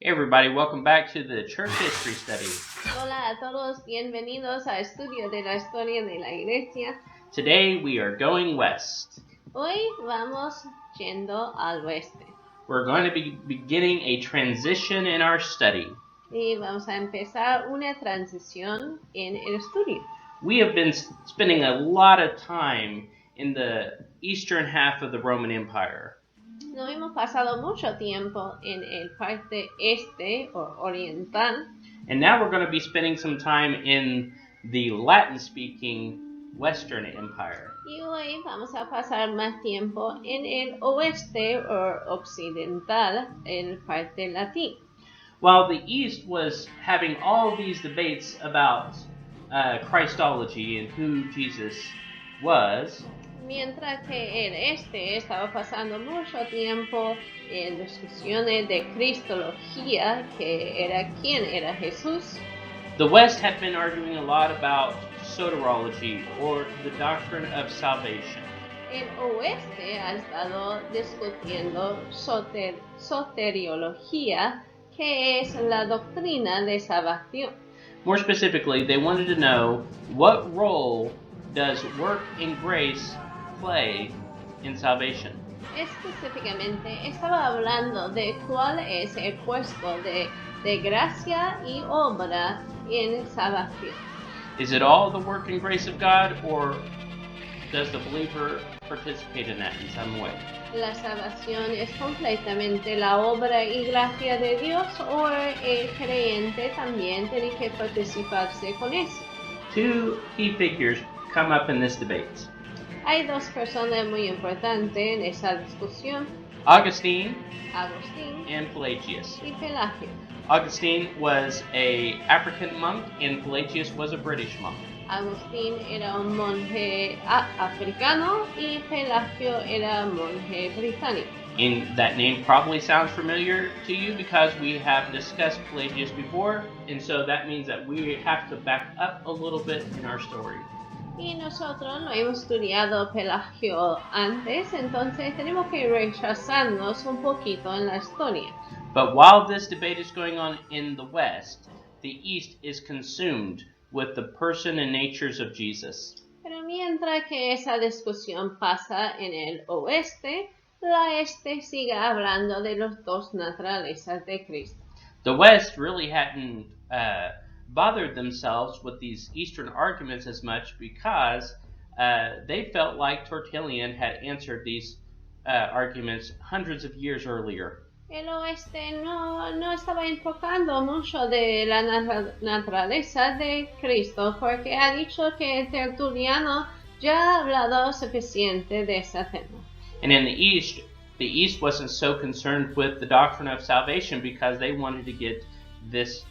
Hey everybody, welcome back to the Church History Study. Hola a todos, bienvenidos a Estudio de la Historia de la Iglesia. Today we are going west. Hoy vamos yendo al oeste We're going to be beginning a transition in our study. y vamos a empezar una transición en el estudio. We have been spending a lot of time in the eastern half of the Roman Empire. No hemos pasado mucho tiempo en el parte este o oriental. And now we're going to be spending some time in the Latin-speaking Western Empire. Y hoy vamos a pasar más tiempo en el oeste o occidental, el parte latín. While the East was having all these debates about Christology and who Jesus was, Mientras que el este estaba pasando mucho tiempo en discusiones de cristología, que era quién era Jesús, the West had been arguing a lot about soteriology, or the doctrine of salvation. el oeste ha estado discutiendo soteriología, que es la doctrina de salvación. More specifically, they wanted to know what role does work and grace play in salvation. Específicamente estaba hablando de cuál es el puesto de gracia y obra en salvación. Is it all the work and grace of God, or does the believer participate in that in some way? La salvación es completamente la obra y gracia de Dios, o el creyente también tiene que participarse con eso. Two key figures come up in this debate. Hay dos personas muy importantes en esa discusión, Augustine Agustín and Pelagius. y Pelagio. Augustine was an African monk and Pelagius was a British monk. Agustín era un monje africano y Pelagio era monje británico. And that name probably sounds familiar to you because we have discussed Pelagius before, and so that means that we have to back up a little bit in our story. Y nosotros lo hemos estudiado Pelagio antes, entonces tenemos que rechazarnos un poquito en la historia. But while this debate is going on in the West, the East is consumed with the person and natures of Jesus. Pero mientras que esa discusión pasa en el oeste, la este sigue hablando de los dos naturalezas de Cristo. The West really hadn't bothered themselves with these Eastern arguments as much because they felt like Tertullian had answered these arguments hundreds of years earlier. El oeste no estaba enfocando mucho de la naturaleza de Cristo, porque ha dicho que Tertuliano ya ha hablado suficiente de ese tema. And in the East wasn't so concerned with the doctrine of salvation because they wanted to get this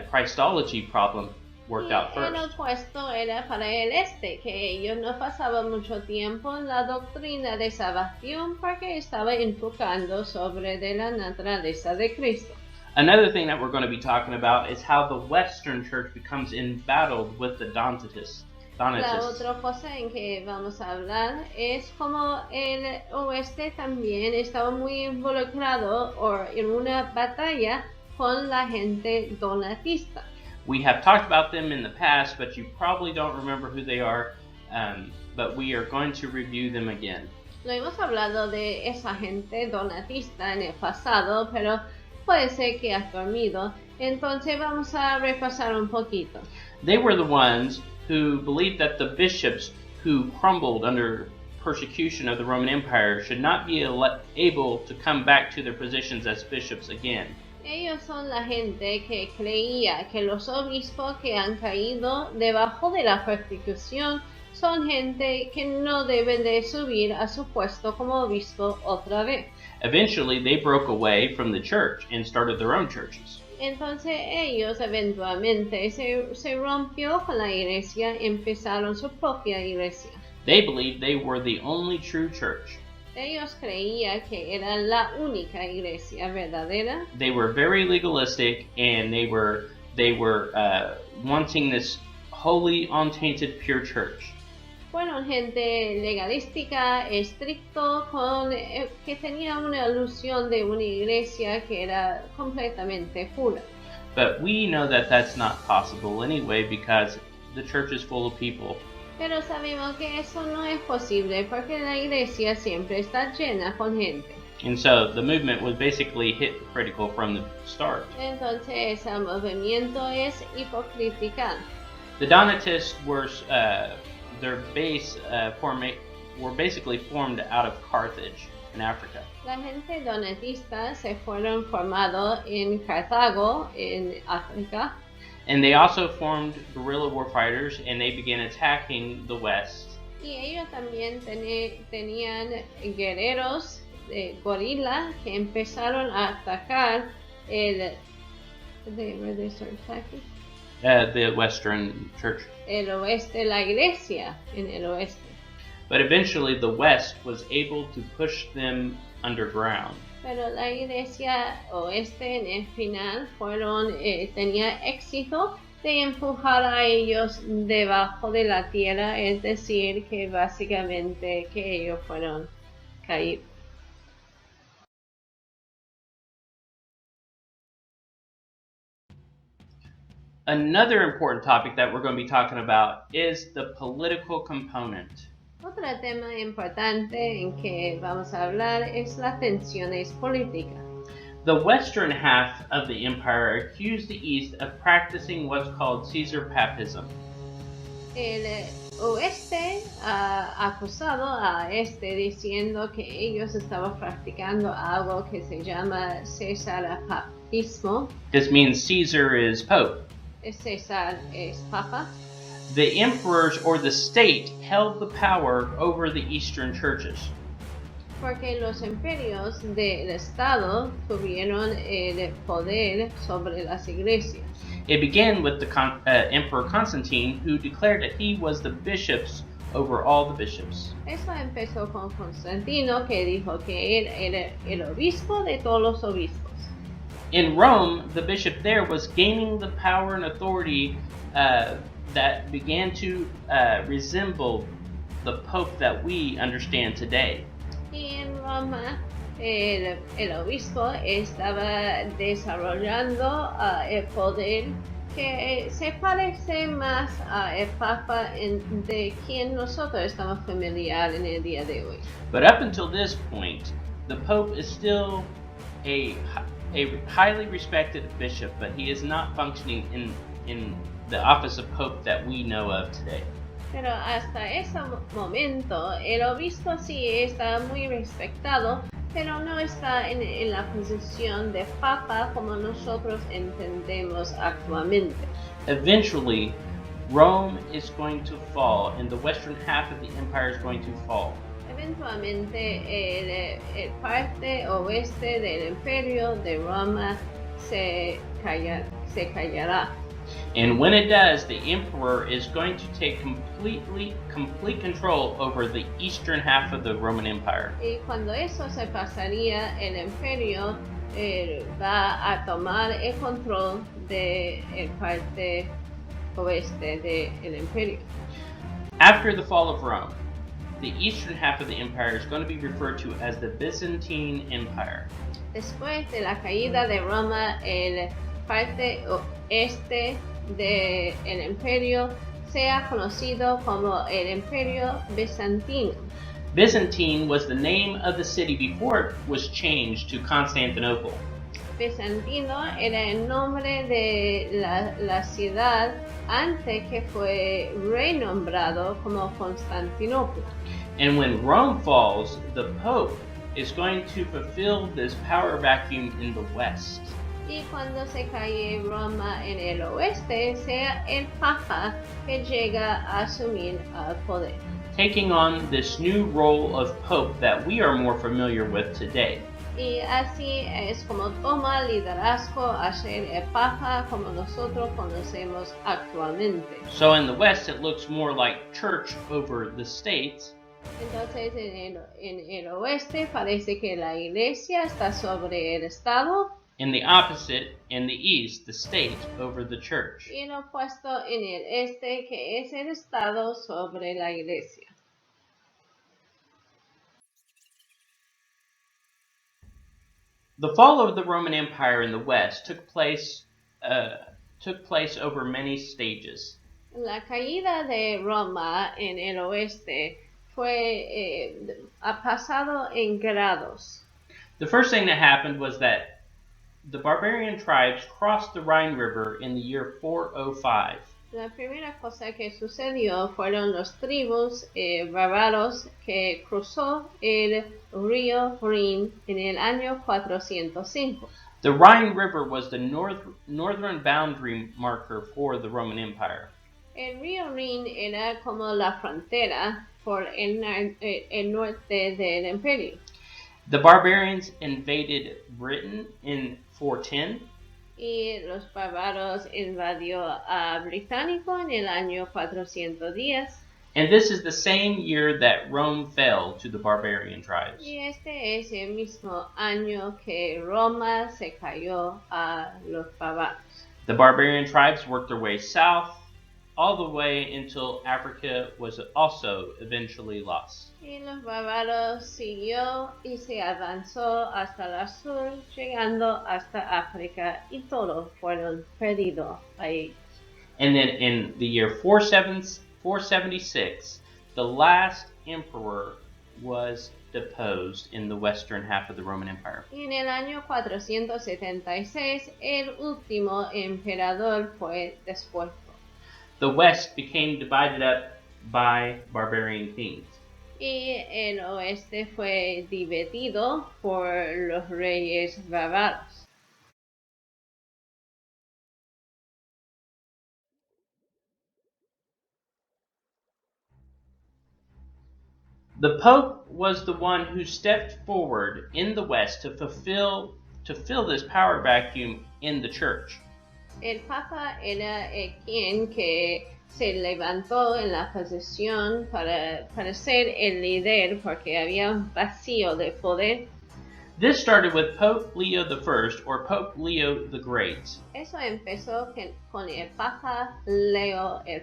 Christology problem worked out El first. opuesto era para el este, que ellos no pasaban mucho tiempo en la doctrina de salvación porque estaba enfocando sobre de la naturaleza de Cristo. Another thing that we're going to be talking about is how the Western Church becomes embattled with the Donatists. La otra cosa en que vamos a hablar es como el oeste también estaba muy involucrado en una batalla con la gente donatista. We have talked about them in the past, but you probably don't remember who they are, but we are going to review them again. Lo hemos hablado de esa gente donatista en el pasado, pero puede ser que has dormido, entonces vamos a repasar un poquito. They were the ones who believed that the bishops who crumbled under persecution of the Roman Empire should not be able to come back to their positions as bishops again. Ellos son la gente que creía que los obispos que han caído debajo de la persecución son gente que no deben de subir a su puesto como obispo otra vez. Eventually, they broke away from the church and started their own churches. Entonces ellos eventualmente se rompió con la iglesia y empezaron su propia iglesia. They believed they were the only true church. Ellos creían que era la única iglesia verdadera. They were very legalistic, and they were wanting this holy, untainted, pure church. Fueron gente legalística, estricto, que tenía una ilusión de una iglesia que era completamente pura. But we know that that's not possible anyway because the church is full of people. Pero sabemos que eso no es posible porque la iglesia siempre está llena con gente. And so the movement was basically hypocritical from the start. Entonces el movimiento es hipocrítica. The Donatists were their base were basically formed out of Carthage in Africa. La gente donatista se fueron formados en Cartago, en África. And they also formed guerrilla war fighters, and they began attacking the West. Y ellos también tenían guerreros de gorila que empezaron a atacar the Western church. El oeste, la iglesia en el oeste. But eventually the West was able to push them underground. Pero la iglesia oeste en el final tenía éxito de empujar a ellos debajo de la tierra, es decir, que básicamente que ellos fueron caídos. Another important topic that we're going to be talking about is the political component. Otro tema importante en que vamos a hablar es las tensiones políticas. The western half of the empire accused the east of practicing what's called Caesar papism. El oeste ha acusado a este diciendo que ellos estaban practicando algo que se llama César papismo. This means Caesar is Pope. César es papa. The emperors or the state held the power over the eastern churches. Porque los imperios del Estado tuvieron el poder sobre las iglesias. It began with the Emperor Constantine, who declared that he was the bishops over all the bishops. Eso empezó con Constantino, que dijo que él era el obispo de todos los obispos. In Rome, the bishop there was gaining the power and authority that began to resemble the Pope that we understand today. Y en Roma, el obispo estaba desarrollando el poder que se parece más al Papa de quien nosotros estamos familiares en el día de hoy. But up until this point, the Pope is still a highly respected bishop, but he is not functioning in the office of Pope that we know of today. Pero hasta ese momento, el obispo sí está muy respetado, pero no está en la posición de papa como nosotros entendemos actualmente. Eventually, Rome is going to fall, and the western half of the empire is going to fall. Eventualmente, el parte oeste del imperio de Roma se callará. And when it does, the emperor is going to take complete control over the eastern half of the Roman Empire. Y cuando eso se pasaría, el imperio va a tomar el control de el parte oeste del imperio. After the fall of Rome, the eastern half of the empire is going to be referred to as the Byzantine Empire. Después de la caída de Roma, el parte oeste del imperio sea conocido como el imperio bizantino. Byzantine was the name of the city before it was changed to Constantinople. Bizantino era el nombre de la ciudad antes que fue renombrado como Constantinopla. And when Rome falls, the Pope is going to fulfill this power vacuum in the West. Y cuando se cae Roma en el oeste, sea el Papa que llega a asumir el poder. Taking on this new role of Pope that we are more familiar with today. Y así es como toma liderazgo a ser el Papa como nosotros conocemos actualmente. So in the West, it looks more like church over the state. Entonces en el oeste parece que la iglesia está sobre el Estado. In the opposite, in the east, the state over the church. Y lo opuesto en el este, que es el Estado sobre la Iglesia. The fall of the Roman Empire in the West took place over many stages. La caída de Roma en el oeste ha pasado en grados. The first thing that happened was that the barbarian tribes crossed the Rhine River in the year 405. La primera cosa que sucedió fueron los tribus bárbaros que cruzó el río Rin en el año 405. The Rhine River was the northern boundary marker for the Roman Empire. El río Rin era como la frontera por el norte del imperio. The barbarians invaded Britain in 410. Y los bárbaros invadió a Británico en el año 410. And this is the same year that Rome fell to the barbarian tribes. Y este es el mismo año que Roma se cayó a los bárbaros. The barbarian tribes worked their way south all the way until Africa was also eventually lost. Y los bárbaros siguió y se avanzó hasta el sur, llegando hasta África, y todos fueron perdidos ahí. And then in the year 476, the last emperor was deposed in the western half of the Roman Empire. Y en el año 476, el último emperador fue dispuesto. The West became divided up by barbarian kings. Y el oeste fue dividido por los reyes bárbaros. The Pope was the one who stepped forward in the West to fill this power vacuum in the church. El Papa era quien que se levantó en la posición para ser el líder porque había un vacío de poder. This started with Pope Leo I, or Pope Leo the Great. Eso empezó con el Papa Leo I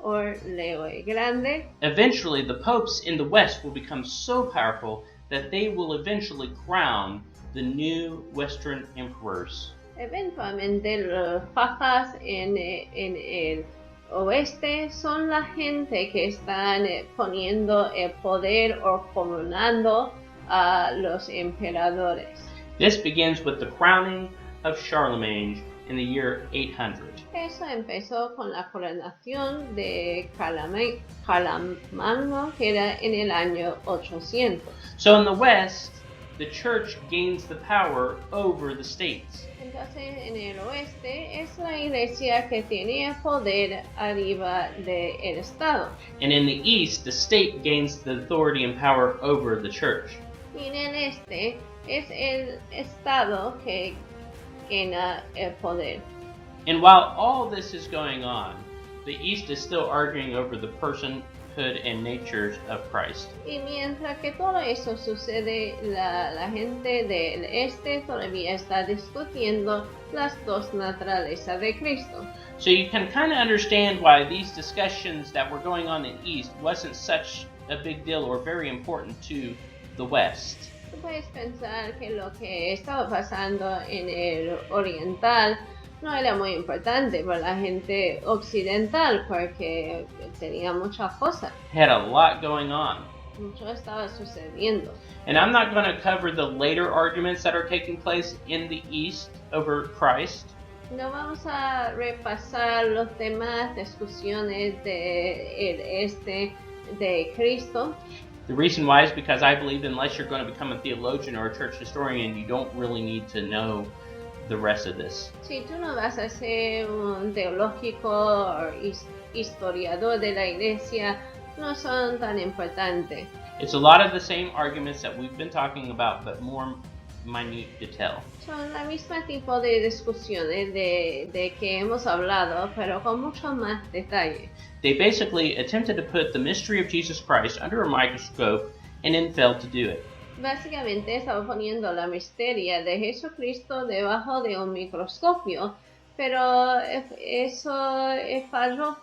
o Leo el Grande. Eventually, the popes in the West will become so powerful that they will eventually crown the new Western emperors. Eventualmente los papas en el oeste son la gente que están poniendo el poder o coronando a los emperadores. This begins with the crowning of Charlemagne in the year 800. Eso empezó con la coronación de Carlomagno, que era en el año 800. So in the West, the church gains the power over the states. Entonces, en el oeste es la iglesia que tiene el poder arriba del Estado. And in the East, the state gains the authority and power over the church. Y en el este es el Estado que gana el poder. And while all this is going on, the East is still arguing over the personhood and natures of Christ. Y mientras que todo eso sucede, la gente del este todavía está discutiendo las dos naturalezas de Cristo. So you can kind of understand why these discussions that were going on in the East wasn't such a big deal or very important to the West. Tú puedes pensar que lo que estaba pasando en el oriental no era muy importante para la gente occidental porque tenía muchas cosas. Had a lot going on. Mucho estaba sucediendo. And I'm not going to cover the later arguments that are taking place in the East over Christ. No vamos a repasar los demás discusiones del este de Cristo. The reason why is because I believe unless you're going to become a theologian or a church historian, you don't really need to know the rest of this. Si tú no vas a ser un teológico o historiador de la iglesia, no son tan importantes. It's a lot of the same arguments that we've been talking about, but more minute detail. Son la misma tipo de discusiones de que hemos hablado, pero con mucho más detalle. They basically attempted to put the mystery of Jesus Christ under a microscope and then failed to do it. Básicamente estaba poniendo la misteria de Jesucristo debajo de un microscopio, pero eso falló.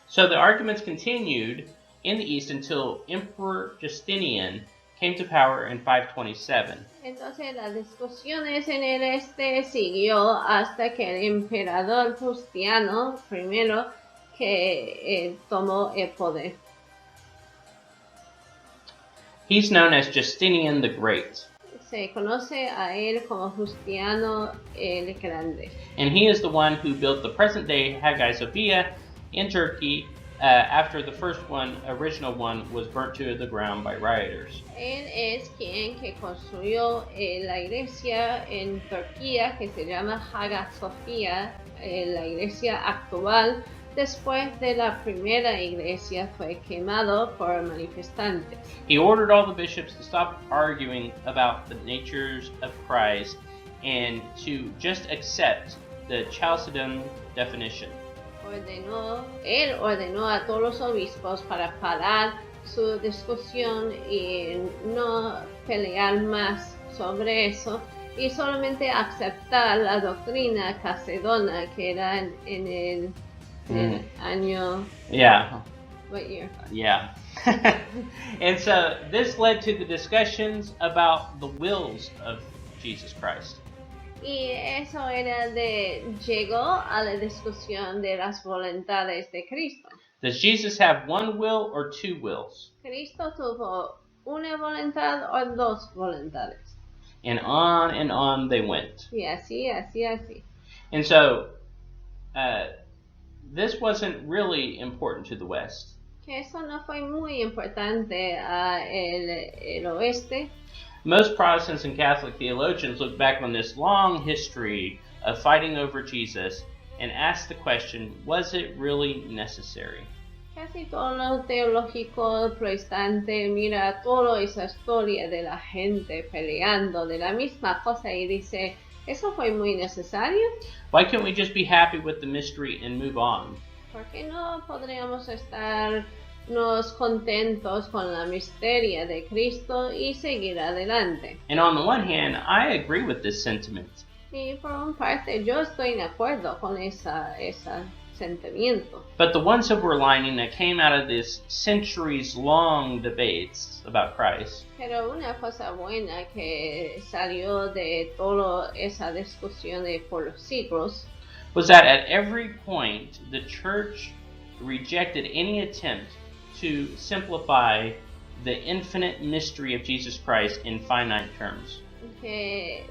So the arguments continued in the East until Emperor Justinian came to power in 527. Entonces las discusiones en el este siguió hasta que el emperador Justiano I que tomó el poder. He's known as Justinian the Great. Se conoce a él como Justiano el Grande. And he is the one who built the present-day Hagia Sophia in Turkey after the first one, original one, was burnt to the ground by rioters. Él es quien que construyó la iglesia en Turquía que se llama Hagia Sophia, la iglesia actual. Después de la primera iglesia fue quemado por manifestantes. He ordered all the bishops to stop arguing about the natures of Christ and to just accept the Chalcedon definition. Él ordenó a todos los obispos para parar su discusión y no pelear más sobre eso y solamente aceptar la doctrina chalcedona que era en el año. Yeah. What year? Yeah. And so this led to the discussions about the wills of Jesus Christ. Y eso llegó a la discusión de las voluntades de Cristo. Does Jesus have one will or two wills? Cristo tuvo una voluntad o dos voluntades. And on they went. Y así. And so this wasn't really important to the West. Que eso no fue muy importante a el oeste. Most Protestants and Catholic theologians look back on this long history of fighting over Jesus and ask the question, was it really necessary? Casi todos los teológicos protestantes mira toda esa historia de la gente peleando de la misma cosa y dice, ¿eso fue muy necesario? Why can't we just be happy with the mystery and move on? ¿Por qué no podríamos estarnos contentos con la misteria de Cristo y seguir adelante? And on the one hand, I agree with this sentiment. Y por una parte yo estoy de acuerdo con ese sentimiento. But the one silver lining that came out of this centuries-long debates about Christ Pero una cosa buena que salió de toda esa discusión por los siglos was that at every point the church rejected any attempt to simplify the infinite mystery of Jesus Christ in finite terms. Que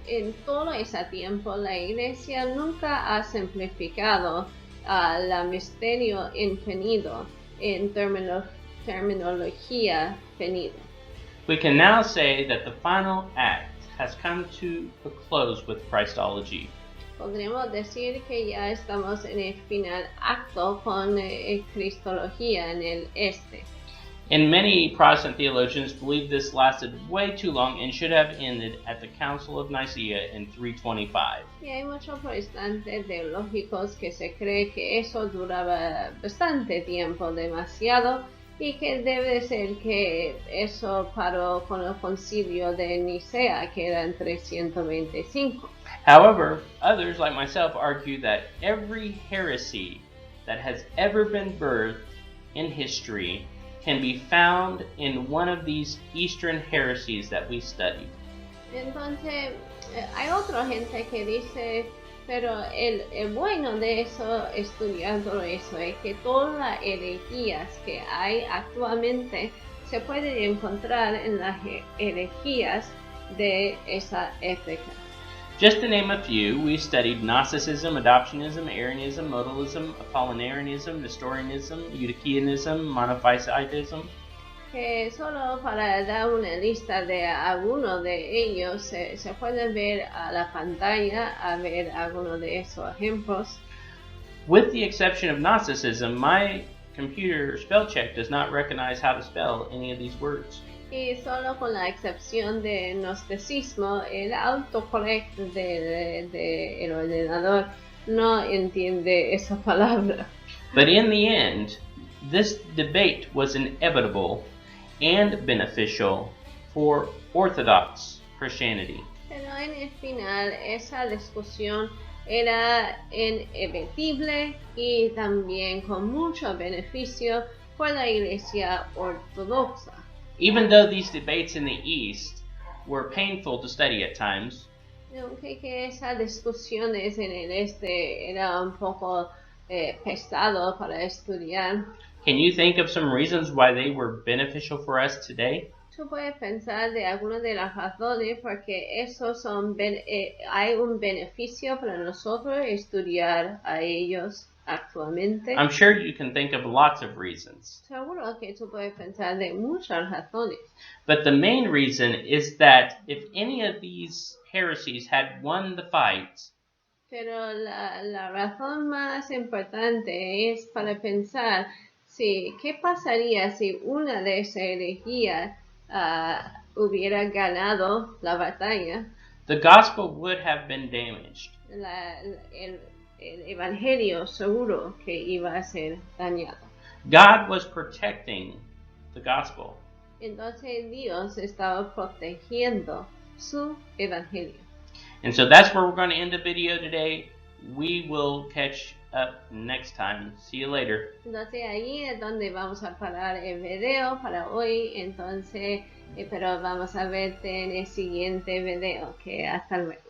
en todo ese tiempo la iglesia nunca ha simplificado el misterio infinito en terminología finita. We can now say that the final act has come to a close with Christology. Podríamos decir que ya estamos en el final acto con Cristología en el este. And many Protestant theologians believe this lasted way too long and should have ended at the Council of Nicaea in 325. Y hay muchos protestantes teológicos que se cree que eso duraba bastante tiempo, demasiado, y que debe ser que eso paró con el concilio de Nicea, que era en 325. However, others like myself argue that every heresy that has ever been birthed in history can be found in one of these Eastern heresies that we studied. Entonces, hay otra gente que dice, pero el bueno de eso, estudiar todo eso, es que todas las herejías que hay actualmente se pueden encontrar en las herejías de esa época. Just to name a few, we studied Gnosticism, Adoptionism, Arianism, Modalism, Apollinarianism, Nestorianism, Eutychianism, Monophysitism. Que solo para dar una lista de algunos de ellos, se pueden ver a la pantalla, a ver algunos de esos ejemplos. With the exception of Gnosticism, my computer spell check does not recognize how to spell any of these words. Y solo con la excepción de gnosticismo, el autocorrecto del ordenador no entiende esa palabra. But in the end, this debate was inevitable and beneficial for Orthodox Christianity. Pero en el final esa discusión era inevitable y también con mucho beneficio por la Iglesia ortodoxa. Even though these debates in the East were painful to study at times, Aunque que esas discusiones en el este era un poco pesado para estudiar, can you think of some reasons why they were beneficial for us today? tú puedes pensar de algunas de las razones porque esos son hay un beneficio para nosotros estudiar a ellos actualmente. I'm sure you can think of lots of reasons. Seguro que tú puedes pensar de muchas razones. But the main reason is that if any of these heresies had won the fight, Pero la razón más importante es para pensar qué pasaría si una de esas herejías hubiera ganado la batalla. the gospel would have been damaged. El evangelio seguro que iba a ser dañado. God was protecting the gospel. Entonces Dios estaba protegiendo su evangelio. And so that's where we're going to end the video today. We will catch up next time. See you later. Entonces ahí es donde vamos a parar el video para hoy. Entonces, pero vamos a verte en el siguiente video. Que hasta luego.